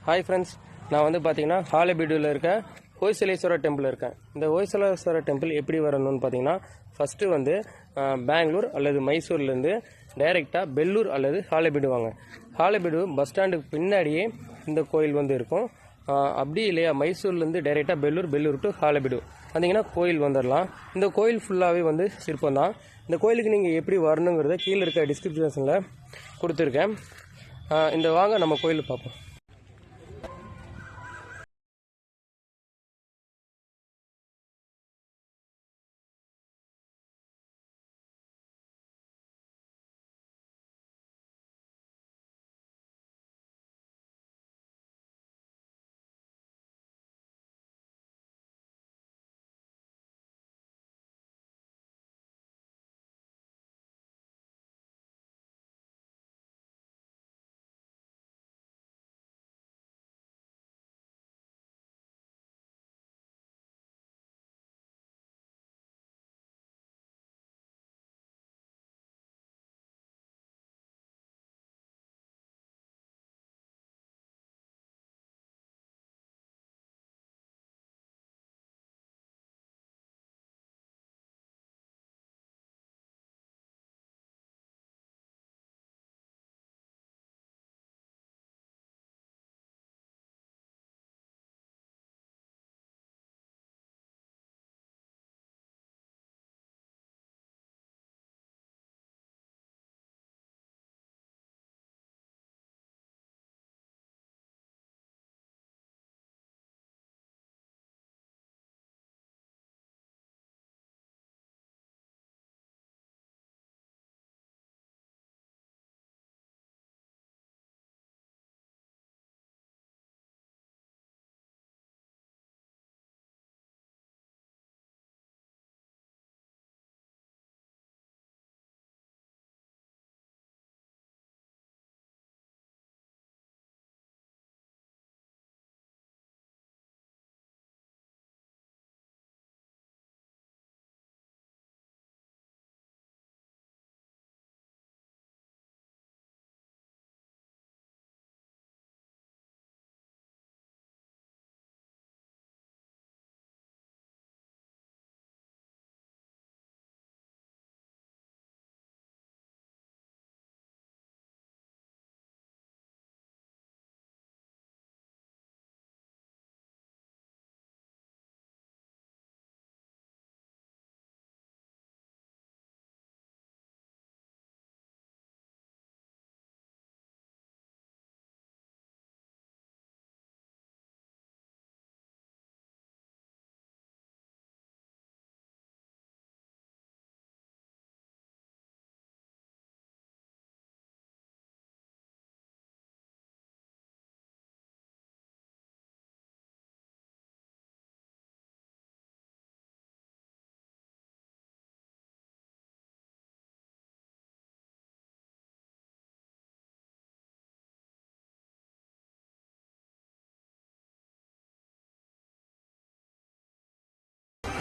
Hi friends, நான் வந்து பார்த்தீங்கன்னா ஹாலபிடுவில் இருக்க ஹொய்சலேஸ்வரர் டெம்பிள் இருக்கேன். இந்த ஹொய்சலேஸ்வரர் டெம்பிள் எப்படி வரணும்னு பார்த்தீங்கன்னா, ஃபஸ்ட்டு வந்து பெங்களூர் அல்லது மைசூர்லேருந்து டைரெக்டாக பெல்லூர் அல்லது ஹாலபிடு வாங்க. ஹாலபிடு பஸ் ஸ்டாண்டுக்கு பின்னாடியே இந்த கோயில் வந்து இருக்கும். அப்படி இல்லையா, மைசூர்லேருந்து டைரெக்டாக பெல்லூர் டு ஹாலபிடு வந்தீங்கன்னா கோயில் வந்துடலாம். இந்த கோயில் ஃபுல்லாகவே வந்து சிற்பம் தான். இந்த கோயிலுக்கு நீங்கள் எப்படி வரணுங்கிறத கீழே இருக்க டிஸ்கிரிப்ஷனில் கொடுத்துருக்கேன். இந்த வாங்க நம்ம கோயில் பார்ப்போம்.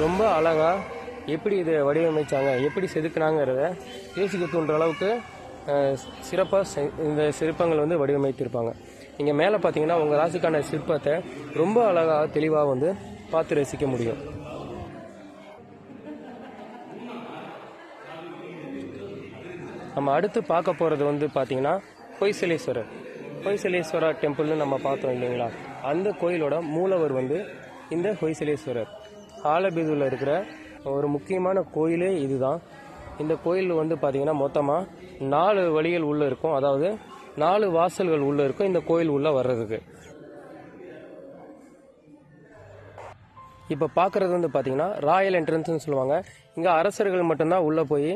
ரொம்ப அழகாக எப்படி இதை வடிவமைச்சாங்க, எப்படி செதுக்குனாங்கிறத யோசிக்க தூண்டுற அளவுக்கு சிறப்பாக இந்த சிற்பங்கள் வந்து வடிவமைத்திருப்பாங்க. நீங்கள் மேலே பார்த்தீங்கன்னா உங்கள் ராசிக்கான சிற்பத்தை ரொம்ப அழகாக தெளிவாக வந்து பார்த்து ரசிக்க முடியும். நம்ம அடுத்து பார்க்க போகிறது வந்து பார்த்தீங்கன்னா ஹொய்சலேஸ்வரர் டெம்பிள்னு நம்ம பார்த்தோம் இல்லைங்களா, அந்த கோயிலோட மூலவர் வந்து இந்த ஹொய்சலேஸ்வரர். ஹாலபிதுவில் இருக்கிற ஒரு முக்கியமான கோயிலே இதுதான். இந்த கோயில் வந்து பார்த்தீங்கன்னா மொத்தமாக 4 வழிகள் உள்ளே இருக்கும், அதாவது 4 வாசல்கள் உள்ளே இருக்கும் இந்த கோயில் உள்ளே வர்றதுக்கு. இப்போ பார்க்குறது வந்து பார்த்தீங்கன்னா ராயல் என்ட்ரன்ஸ்னு சொல்லுவாங்க. இங்கே அரசர்கள் மட்டும்தான் உள்ளே போய்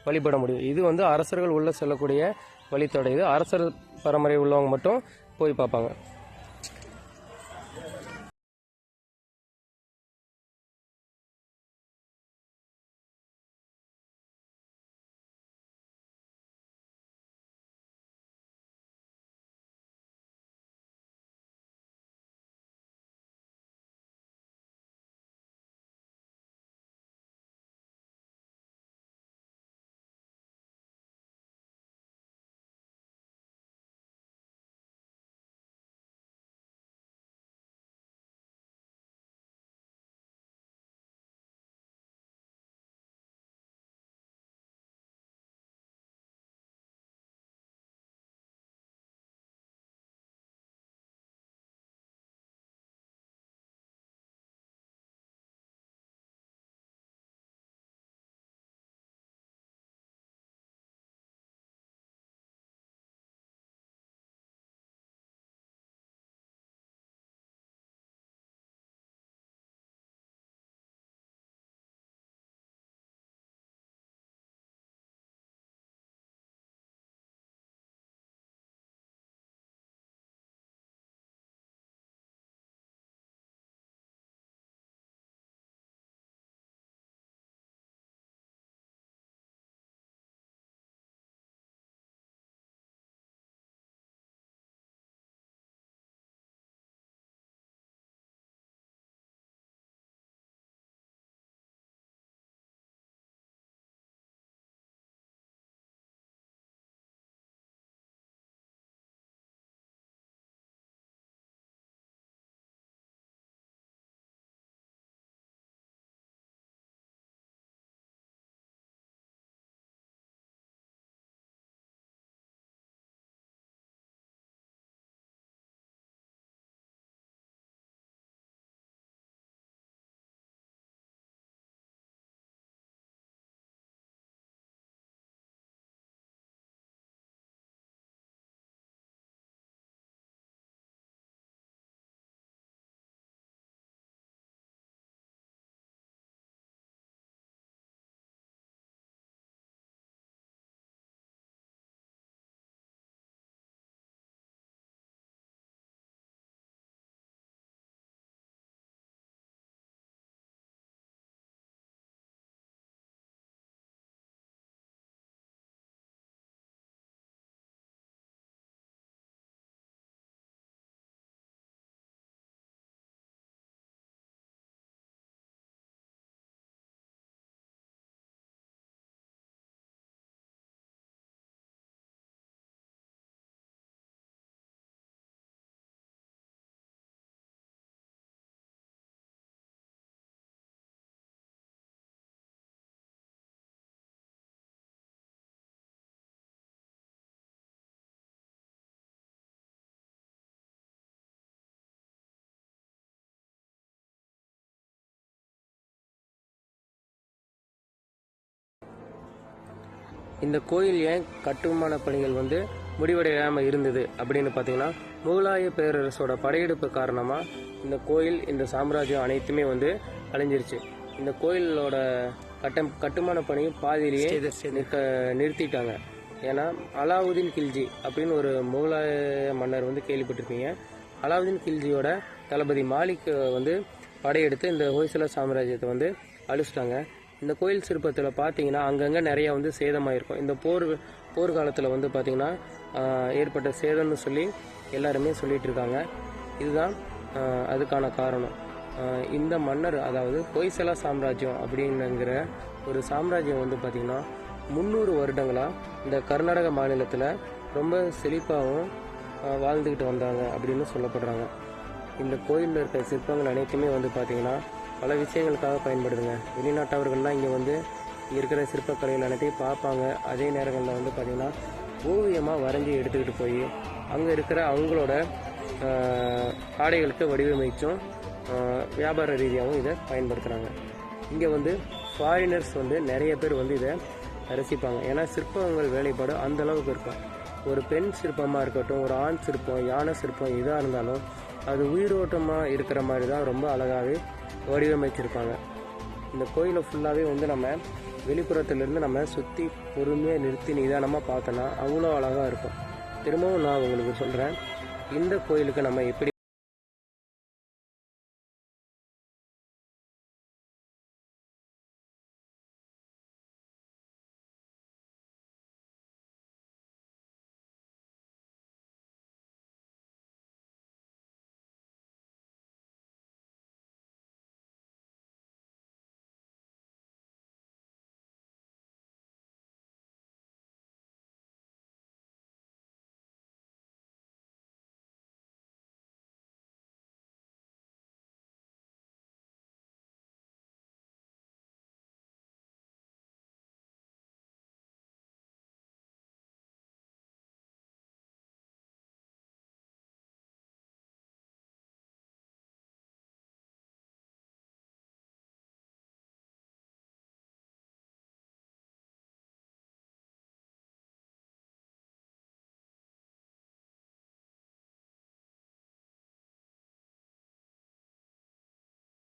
வழிபட முடியும். இது வந்து அரசர்கள் உள்ளே செல்லக்கூடிய வழித்தடை. இது அரசர் பரம்பரை உள்ளவங்க மட்டும் போய் பார்ப்பாங்க. இந்த கோயில் ஏன் கட்டுமான பணிகள் வந்து முடிவடையாமல் இருந்தது அப்படின்னு பார்த்தீங்கன்னா, முகலாய பேரரசோட படையெடுப்பு காரணமாக இந்த கோயில், இந்த சாம்ராஜ்யம் அனைத்துமே வந்து அழிஞ்சிருச்சு. இந்த கோயிலோட கட்டுமான பணியும் பாதியிலேயே நிறுத்திட்டாங்க. ஏன்னா அலாவுதீன் கில்ஜி அப்படின்னு ஒரு முகலாய மன்னர் வந்து கேள்விப்பட்டிருப்பீங்க. அலாவுதீன் கில்ஜியோட தளபதி மாலிக் வந்து படையெடுத்து இந்த ஹொய்சல சாம்ராஜ்யத்தை வந்து அழிச்சிட்டாங்க. இந்த கோயில் சிற்பத்தில் பார்த்தீங்கன்னா அங்கங்கே நிறையா வந்து சேதமாயிருக்கும். இந்த போர்க்காலத்தில் வந்து பார்த்திங்கன்னா ஏற்பட்ட சேதம்னு சொல்லி எல்லாருமே சொல்லிகிட்டு இருக்காங்க. இதுதான் அதுக்கான காரணம். இந்த மன்னர், அதாவது ஹொய்சல சாம்ராஜ்யம் அப்படிங்கிற ஒரு சாம்ராஜ்யம் வந்து பார்த்திங்கன்னா 300 வருடங்களாக இந்த கர்நாடக மாநிலத்தில் ரொம்ப செழிப்பாகவும் வாழ்ந்துக்கிட்டு வந்தாங்க அப்படின்னு சொல்லப்படுறாங்க. இந்த கோயிலில் இருக்கிற சிற்பங்கள் அனைத்துமே வந்து பார்த்திங்கன்னா பல விஷயங்களுக்காக பயன்படுதுங்க. வெளிநாட்டவர்கள்லாம் இங்கே வந்து இங்கே இருக்கிற சிற்பக்கலைகள் அனைத்தையும் பார்ப்பாங்க. அதே நேரங்களில் வந்து பார்த்திங்கன்னா ஓவியமாக வரைஞ்சி எடுத்துக்கிட்டு போய் அங்கே இருக்கிற அவங்களோட ஆடைகளுக்கு வடிவமைச்சும் வியாபார ரீதியாகவும் இதை பயன்படுத்துகிறாங்க. இங்கே வந்து ஃபாரினர்ஸ் வந்து நிறைய பேர் வந்து இதை ரசிப்பாங்க. ஏன்னா சிற்பங்கள் வேலைப்பாடு அந்தளவுக்கு இருக்கும். ஒரு பெண் சிற்பமாக இருக்கட்டும், ஒரு ஆண் சிற்பம், யானை சிற்பம் எதாக இருந்தாலும் அது உயிரோட்டமாக இருக்கிற மாதிரி தான் ரொம்ப அழகாகவே வடிவமைச்சிருப்பாங்க. இந்த கோயிலை ஃபுல்லாகவே வந்து நம்ம வெளிப்புறத்துலேருந்து நம்ம சுற்றி பொறுமையாக நிறுத்தி நிதானமாக பார்த்தோன்னா அவ்வளோ அழகாக இருக்கும். திரும்பவும் நான் உங்களுக்கு சொல்கிறேன், இந்த கோயிலுக்கு நம்ம எப்படி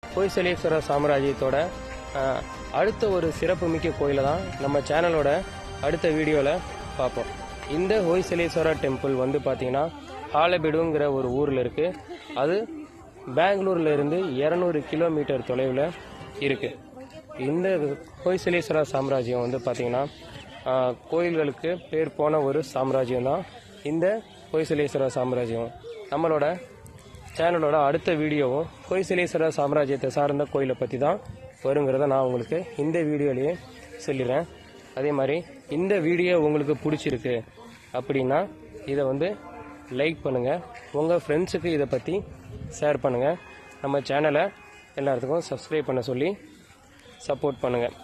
ஹொய்சலேஸ்வர சாம்ராஜ்யத்தோட அடுத்த ஒரு சிறப்புமிக்க கோயிலை தான் நம்ம சேனலோட அடுத்த வீடியோவில் பார்ப்போம். இந்த ஹொய்சலேஸ்வர டெம்பிள் வந்து பார்த்திங்கன்னா ஹாலபெடுங்கிற ஒரு ஊரில் இருக்குது. அது பெங்களூரில் இருந்து 200 கிலோமீட்டர் தொலைவில் இருக்குது. இந்த ஹொய்சலேஸ்வர சாம்ராஜ்யம் வந்து பார்த்திங்கன்னா கோயில்களுக்கு பேர் போன ஒரு சாம்ராஜ்யம் தான் இந்த ஹொய்சலேஸ்வர சாம்ராஜ்யம். நம்மளோட சேனலோட அடுத்த வீடியோவும் ஹொய்சலேஸ்வர சாம்ராஜ்யத்தை சார்ந்த கோயிலை பற்றி தான் வருங்கிறத நான் உங்களுக்கு இந்த வீடியோலேயே சொல்லிடுறேன். அதே மாதிரி இந்த வீடியோ உங்களுக்கு பிடிச்சிருக்கு அப்படின்னா இதை வந்து லைக் பண்ணுங்கள், உங்கள் ஃப்ரெண்ட்ஸுக்கு இதை பற்றி ஷேர் பண்ணுங்கள். நம்ம சேனலை எல்லாத்துக்கும் சப்ஸ்கிரைப் பண்ண சொல்லி சப்போர்ட் பண்ணுங்கள்.